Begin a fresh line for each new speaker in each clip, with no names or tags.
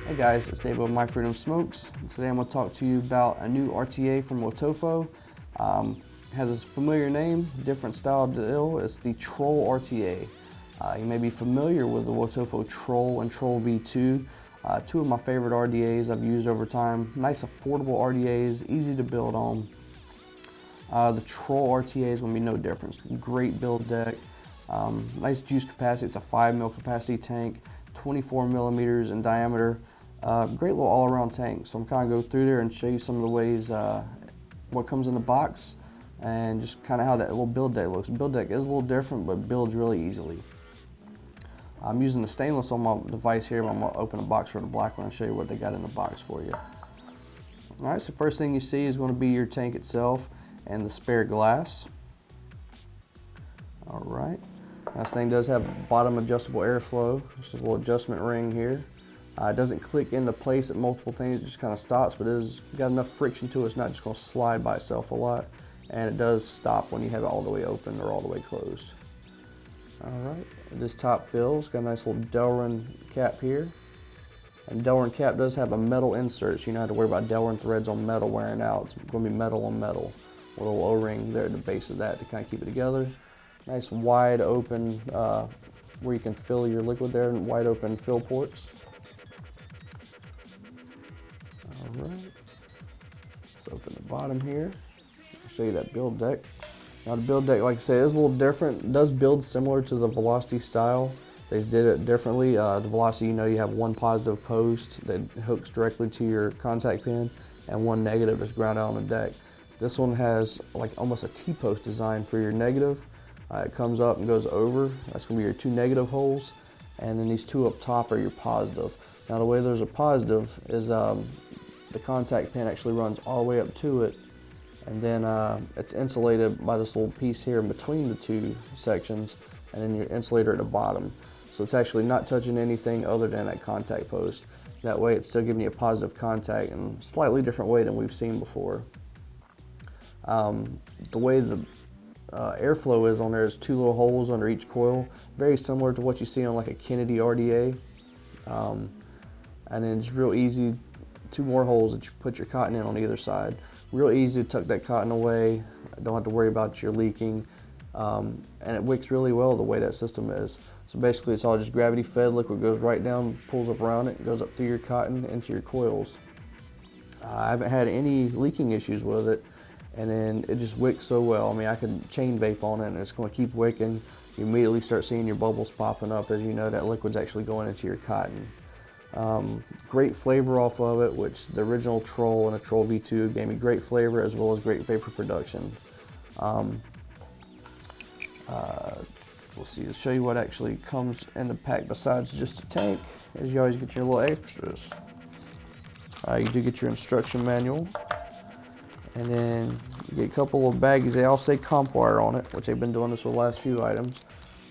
Hey guys, it's Dave with My Freedom Smokes. Today I'm going to talk to you about a new RTA from WOTOFO. Has a familiar name, different style deal. It's the Troll RTA. You may be familiar with the WOTOFO Troll and Troll V2. Two of my favorite RDAs I've used over time. Nice affordable RDAs, easy to build on. The Troll RTA is going to be no difference. Great build deck, nice juice capacity. It's a 5 mil capacity tank, 24 millimeters in diameter. Great little all-around tank. So I'm kind of go through there and show you some of the ways what comes in the box and just kind of how that little build deck looks. The build deck is a little different, but builds really easily. I'm using the stainless on my device here, but I'm going to open a box for the black one and show you what they got in the box for you. All right, so first thing you see is going to be your tank itself and the spare glass. All right, this thing does have bottom adjustable airflow. This is a little adjustment ring here. It doesn't click into place at multiple things, it just kind of stops, but it is got enough friction to it, it's not just going to slide by itself a lot. And it does stop when you have it all the way open or all the way closed. All right, this top fills, got a nice little Delrin cap here. And Delrin cap does have a metal insert, so you don't have to worry about Delrin threads on metal wearing out. It's going to be metal on metal. A little O-ring there at the base of that to kind of keep it together. Nice wide open, where you can fill your liquid there, and wide open fill ports. All right, let's open the bottom here. I'll show you that build deck. Now the build deck, like I said, is a little different. It does build similar to the Velocity style. They did it differently. The Velocity, you have one positive post that hooks directly to your contact pin and one negative that's ground out on the deck. This one has like almost a T-post design for your negative. It comes up and goes over. That's going to be your two negative holes. And then these two up top are your positive. Now the way there's a positive is the contact pin actually runs all the way up to it, and then it's insulated by this little piece here in between the two sections, and then your insulator at the bottom. So it's actually not touching anything other than that contact post. That way it's still giving you a positive contact in a slightly different way than we've seen before. The way the airflow is on there is two little holes under each coil, very similar to what you see on like a Kennedy RDA. And then it's real easy, two more holes that you put your cotton in on either side. Real easy to tuck that cotton away, don't have to worry about your leaking, and it wicks really well the way that system is. So basically it's all just gravity fed, liquid goes right down, pulls up around it, goes up through your cotton into your coils. I haven't had any leaking issues with it, and then it just wicks so well. I mean, I could chain vape on it and it's going to keep wicking. You immediately start seeing your bubbles popping up as you know that liquid's actually going into your cotton. Great flavor off of it, which the original Troll and the Troll V2 gave me great flavor as well as great vapor production. Let's see, to show you what actually comes in the pack besides just a tank, is you always get your little extras. You do get your instruction manual, and then you get a couple of baggies. They all say comp wire on it, which they've been doing this with the last few items,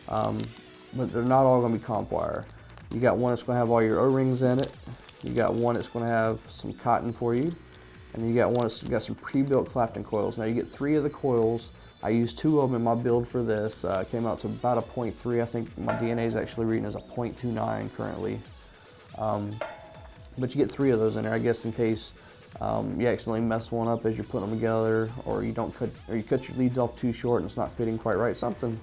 but they're not all going to be comp wire. You got one that's going to have all your O-rings in it. You got one that's going to have some cotton for you. And you got one that's got some pre-built Clapton coils. Now you get 3 of the coils. I used 2 of them in my build for this. Came out to about a 0.3. I think my DNA is actually reading as a 0.29 currently. But you get 3 of those in there, I guess, in case you accidentally mess one up as you're putting them together, or you cut your leads off too short and it's not fitting quite right. Something.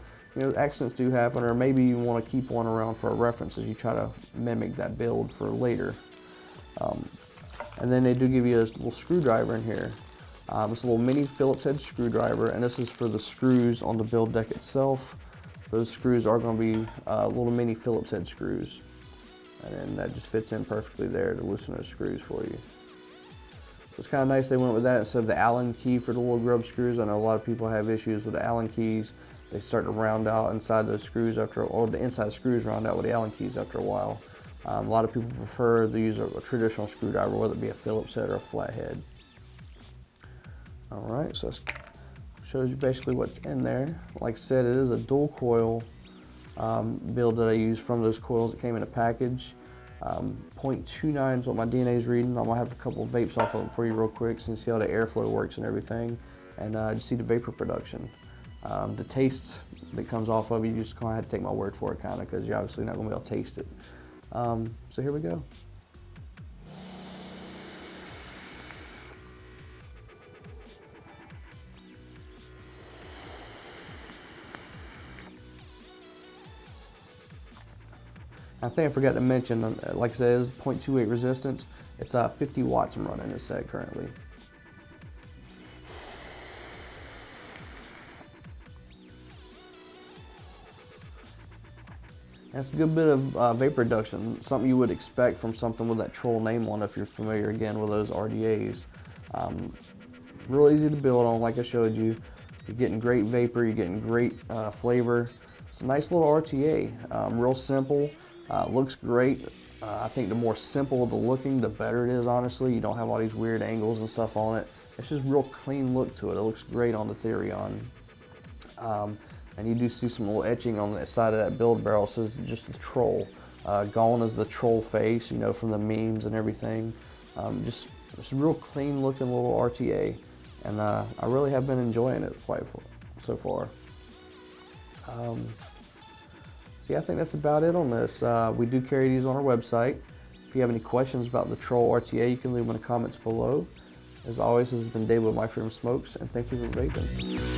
Accidents do happen, or maybe you want to keep one around for a reference as you try to mimic that build for later. And then they do give you a little screwdriver in here. It's a little mini Phillips head screwdriver, and this is for the screws on the build deck itself. Those screws are going to be little mini Phillips head screws. And then that just fits in perfectly there to loosen those screws for you. So it's kind of nice they went with that instead of the Allen key for the little grub screws. I know a lot of people have issues with the Allen keys. They start to round out inside those screws or the inside screws round out with the Allen keys after a while. A lot of people prefer to use a traditional screwdriver, whether it be a Phillips head or a flathead. All right, so it shows you basically what's in there. Like I said, it is a dual coil build that I used from those coils that came in a package. 0.29 is what my DNA is reading. I'm gonna have a couple of vapes off of it for you real quick so you can see how the airflow works and everything, and just see the vapor production. The taste that comes off of it, you just gonna have to take my word for it, kind of, because you're obviously not gonna be able to taste it. So here we go. I think I forgot to mention, like I said, it's 0.28 resistance. It's 50 watts I'm running this at currently. That's a good bit of vapor reduction, something you would expect from something with that Troll name on it if you're familiar again with those RDAs. Real easy to build on, like I showed you. You're getting great vapor, you're getting great flavor. It's a nice little RTA, real simple, looks great. I think the more simple the looking, the better it is, honestly. You don't have all these weird angles and stuff on it. It's just real clean look to it. It looks great on the Therion. And you do see some little etching on the side of that build barrel. It says just a Troll. Gone is the Troll face, you know, from the memes and everything. Just a real clean looking little RTA. And I really have been enjoying it so far. So yeah, I think that's about it on this. We do carry these on our website. If you have any questions about the Troll RTA, you can leave them in the comments below. As always, this has been Dave with My Freedom Smokes, and thank you for vaping.